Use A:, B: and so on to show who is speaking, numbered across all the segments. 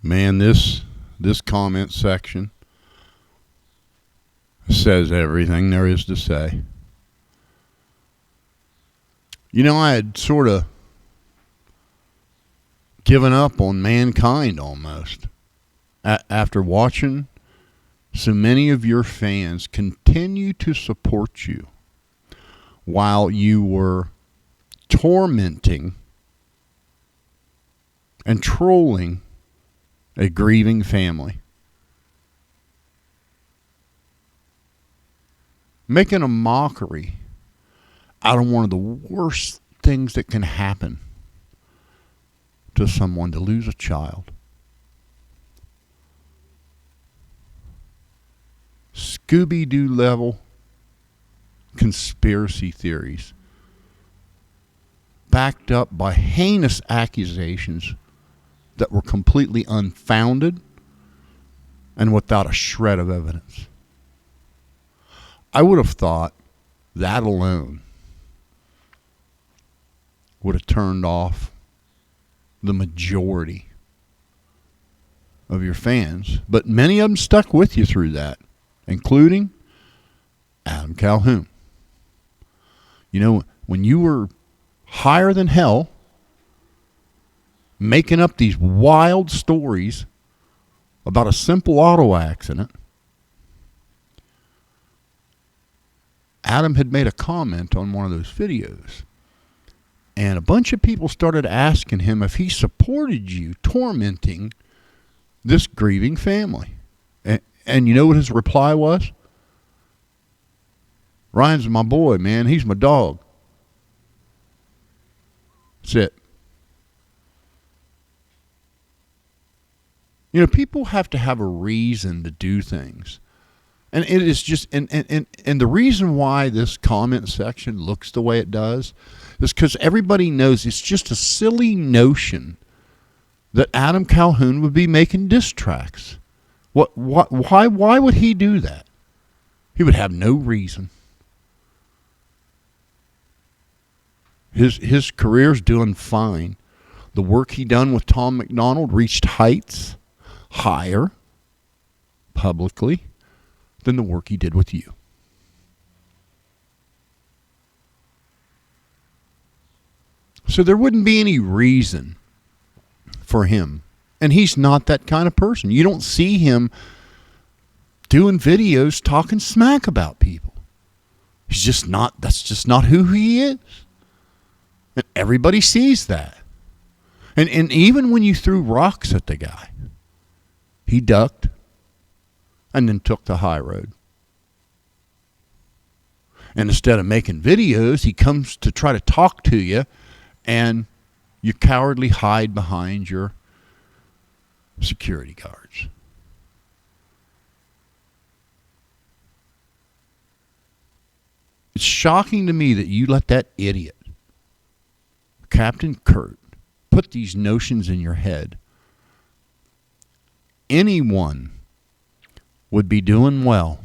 A: Man, this comment section says everything there is to say. You know, I had sort of given up on mankind almost after watching so many of your fans continue to support you while you were tormenting and trolling a grieving family. Making a mockery out of one of the worst things that can happen to someone, to lose a child. Scooby-Doo level conspiracy theories backed up by heinous accusations that were completely unfounded and without a shred of evidence. I would have thought that alone would have turned off the majority of your fans, but many of them stuck with you through that, including Adam Calhoun. You know, when you were higher than hell, making up these wild stories about a simple auto accident, Adam had made a comment on one of those videos, and a bunch of people started asking him if he supported you tormenting this grieving family. And you know what his reply was? Ryan's my boy, man. He's my dog. That's it. You know, people have to have a reason to do things. And it is just, and the reason why this comment section looks the way it does is because everybody knows it's just a silly notion that Adam Calhoun would be making diss tracks. Why would he do that? He would have no reason. His career's doing fine. The work he done with Tom McDonald reached heights higher publicly than the work he did with you. So there wouldn't be any reason for him. And he's not that kind of person. You don't see him doing videos talking smack about people. He's just not, that's just not who he is. And everybody sees that. And even when you threw rocks at the guy, he ducked and then took the high road. And instead of making videos, he comes to try to talk to you, and you cowardly hide behind your security guards. It's shocking to me that you let that idiot, Captain Kurt, put these notions in your head. Anyone would be doing well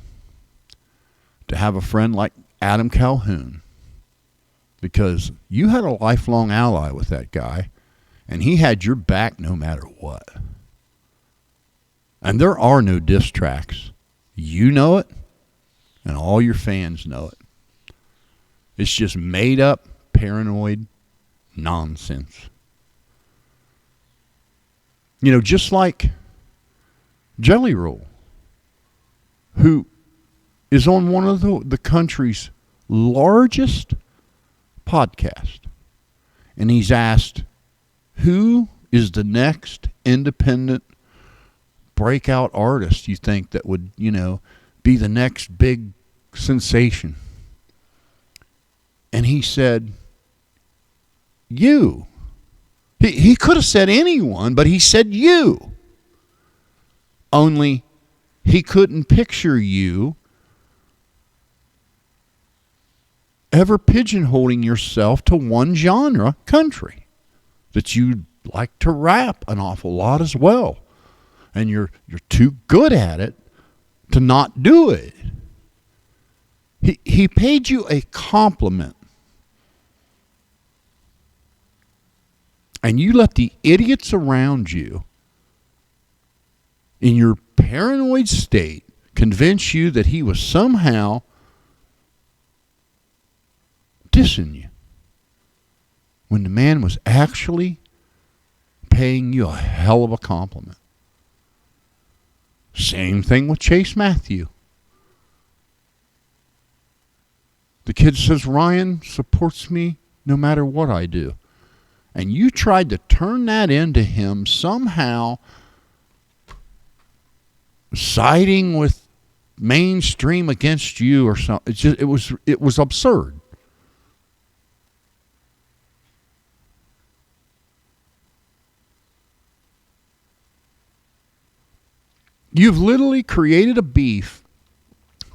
A: to have a friend like Adam Calhoun, because you had a lifelong ally with that guy, and he had your back no matter what. And there are no diss tracks. You know it, and all your fans know it. It's just made up, paranoid nonsense. You know, just like Jelly Roll, who is on one of the country's largest podcasts. And he's asked, who is the next independent breakout artist you think that would, you know, be the next big sensation? And he said, you. He could have said anyone, but he said you. Only he couldn't picture you ever pigeonholing yourself to one genre, country, that you like to rap an awful lot as well. And you're too good at it to not do it. He paid you a compliment. And you let the idiots around you in your paranoid state, convince you that he was somehow dissing you when the man was actually paying you a hell of a compliment. Same thing with Chase Matthew. The kid says, Ryan supports me no matter what I do. And you tried to turn that into him somehow siding with mainstream against you or something. It was absurd. You've literally created a beef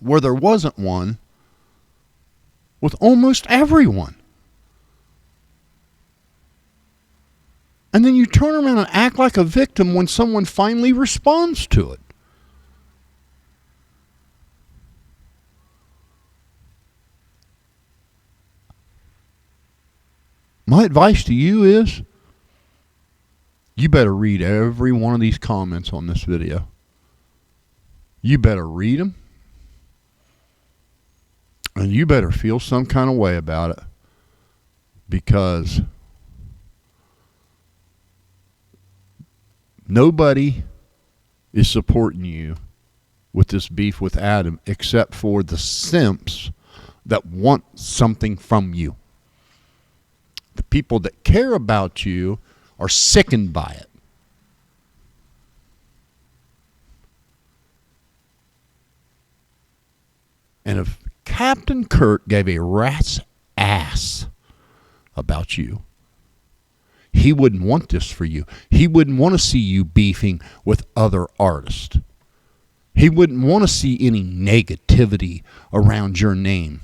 A: where there wasn't one with almost everyone. And then you turn around and act like a victim when someone finally responds to it. My advice to you is, you better read every one of these comments on this video. You better read them. And you better feel some kind of way about it. Because nobody is supporting you with this beef with Adam except for the simps that want something from you. The people that care about you are sickened by it. And if Captain Kirk gave a rat's ass about you, he wouldn't want this for you. He wouldn't want to see you beefing with other artists. He wouldn't want to see any negativity around your name.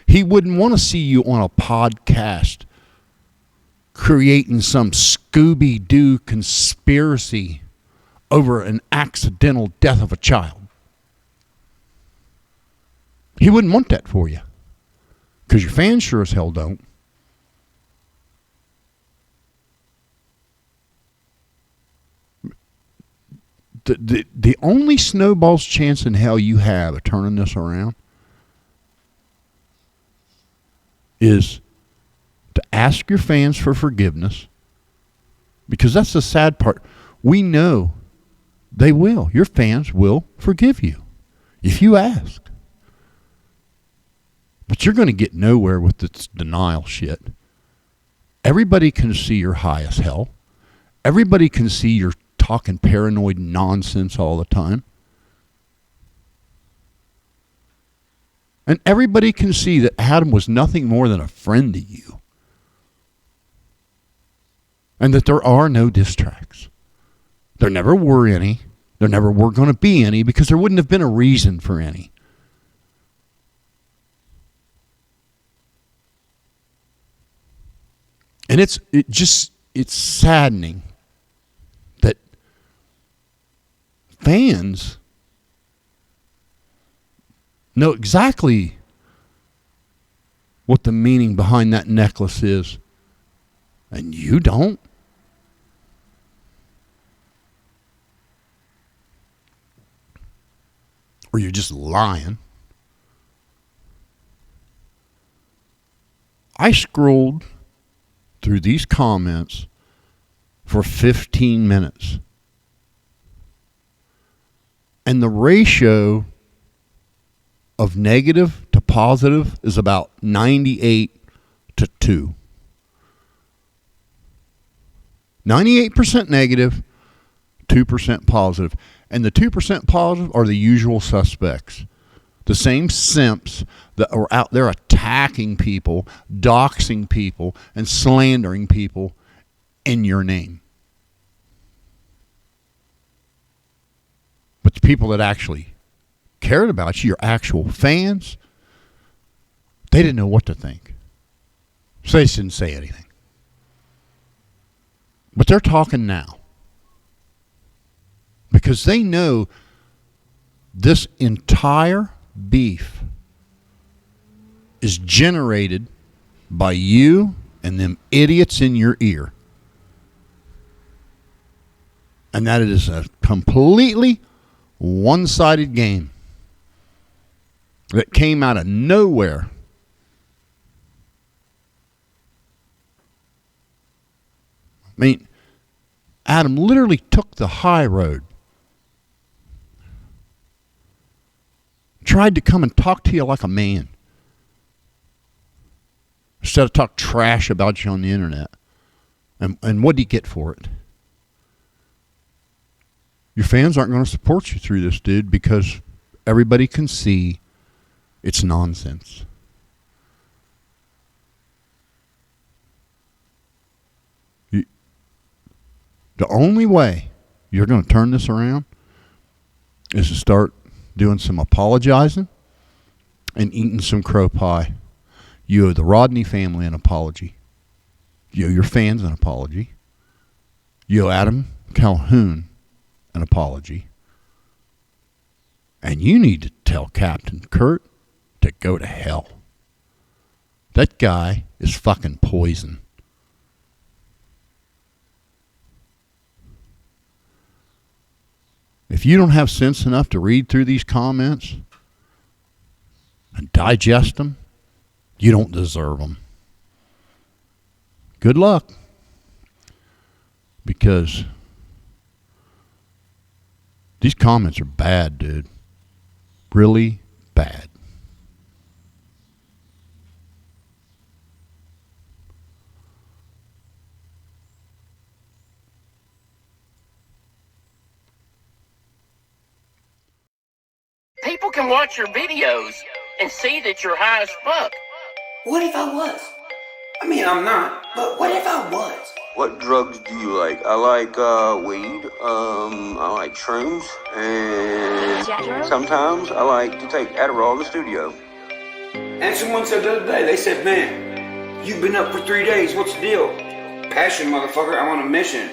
A: He wouldn't want to see you on a podcast creating some Scooby-Doo conspiracy over an accidental death of a child. He wouldn't want that for you. Because your fans sure as hell don't. The only snowball's chance in hell you have of turning this around is to ask your fans for forgiveness. Because that's the sad part. We know they will. Your fans will forgive you if you ask. But you're going to get nowhere with this denial shit. Everybody can see you're high as hell. Everybody can see you're talking paranoid nonsense all the time. And everybody can see that Adam was nothing more than a friend to you. And that there are no diss tracks. There never were any. There never were going to be any because there wouldn't have been a reason for any. And it's saddening that fans know exactly what the meaning behind that necklace is, and you don't. Or you're just lying. I scrolled through these comments for 15 minutes. And the ratio of negative to positive is about 98 to 2. 98% negative, 2% positive. And the 2% positive are the usual suspects. The same simps that are out there attacking people, doxing people, and slandering people in your name. But the people that actually cared about you, your actual fans, they didn't know what to think. So they didn't say anything. But they're talking now. Because they know this entire beef is generated by you and them idiots in your ear. And that it is a completely one-sided game that came out of nowhere. I mean, Adam literally took the high road. Tried to come and talk to you like a man. Instead of talk trash about you on the internet. And what do you get for it? Your fans aren't going to support you through this, dude, because everybody can see it's nonsense. The only way you're going to turn this around is to start doing some apologizing and eating some crow pie. You owe the Rodney family an apology. You owe your fans an apology. You owe Adam Calhoun an apology. And you need to tell Captain Kurt to go to hell. That guy is fucking poison. If you don't have sense enough to read through these comments and digest them, you don't deserve them. Good luck. Because these comments are bad, dude. Really bad.
B: People can watch your videos and see that you're high as fuck.
C: What if I was? I mean, I'm not, but what if I was?
D: What drugs do you like? I like weed, I like shrooms, and sometimes I like to take Adderall in the studio.
C: And someone said the other day, they said, man, you've been up for 3 days, what's the deal? Passion, motherfucker, I'm on a mission.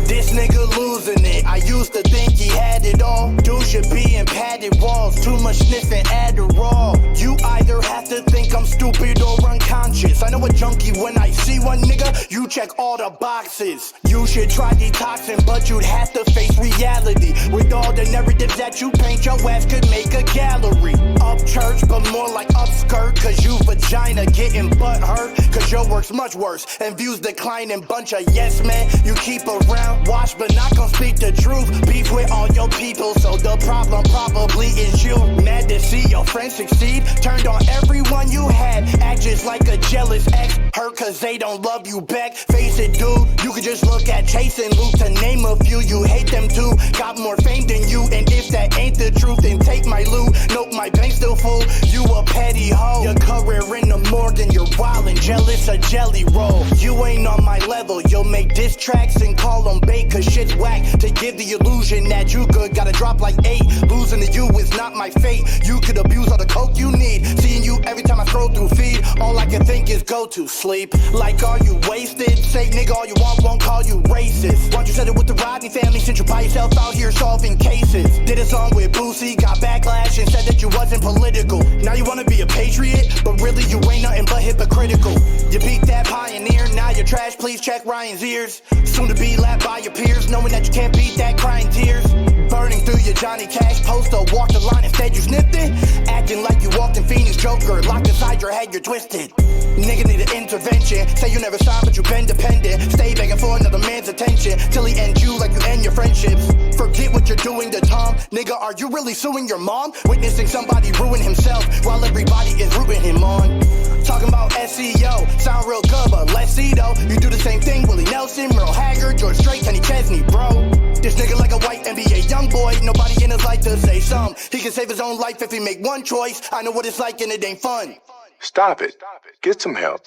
E: This nigga losing it. I used to think he had it all. Dude should be in padded walls. Too much sniffing Adderall. You either have to think I'm stupid or unconscious. I know a junkie when I see one, nigga. You check all the boxes. You should try detoxing, but you'd have to face reality. With all the narratives that you paint, your ass could make a gallery. Up church, but more like up skirt. Cause you vagina getting butt hurt. Cause your work's much worse. And views declining. Bunch of yes men you keep around. Watch but not gon' speak the truth. Beef with all your people, so the problem probably is you. Mad to see your friends succeed. Turned on everyone you had. Act just like a jealous ex. Hurt cause they don't love you back. Face it, dude, you could just look at Chase and Luke to name a few. You hate them too. Got more fame than you, and if that ain't the truth, then take my loot. Nope, my bank's still full. You a petty hoe. Your career in the morgue, you're wild and jealous, a jelly roll. You ain't on my level. You'll make diss tracks and call them bait, cause shit's whack. To give the illusion that you good, gotta drop like 8. Losing to you is not my fate. You could abuse all the coke you need. Seeing you every time I scroll through feed, all I can think is go to sleep. Like, are you wasted? Say nigga all you want, won't call you racist. Once you said it with the Rodney family, since you by yourself out here solving cases. Did a song with Boosie, got backlash and said that you wasn't political. Now you wanna be a patriot, but really you ain't nothing but hypocritical. You beat that pioneer, now you're trash, please check Ryan's ears. Soon to be lapped by your peers, knowing that you can't beat that crying tears. Burning through your Johnny Cash poster, walk the line, instead you sniffed it. Acting like you walked in Phoenix Joker, locked inside your head, you're twisted. Nigga need an intervention, say you never signed but you been dependent. Stay begging for another man's attention, till he ends you like you end your friendships. Forget what you're doing to Tom, nigga, are you really suing your mom? Witnessing somebody ruin himself, while everybody is rooting him on. Talking about SEO, sound real good, but let's see though. You do the same thing, Willie Nelson, Merle Haggard, George Strait, Kenny Chesney, bro. This nigga like a white NBA young boy, nobody in his life to say some. He can save his own life if he make one choice. I know what it's like and it ain't fun.
F: Stop it. Get some help.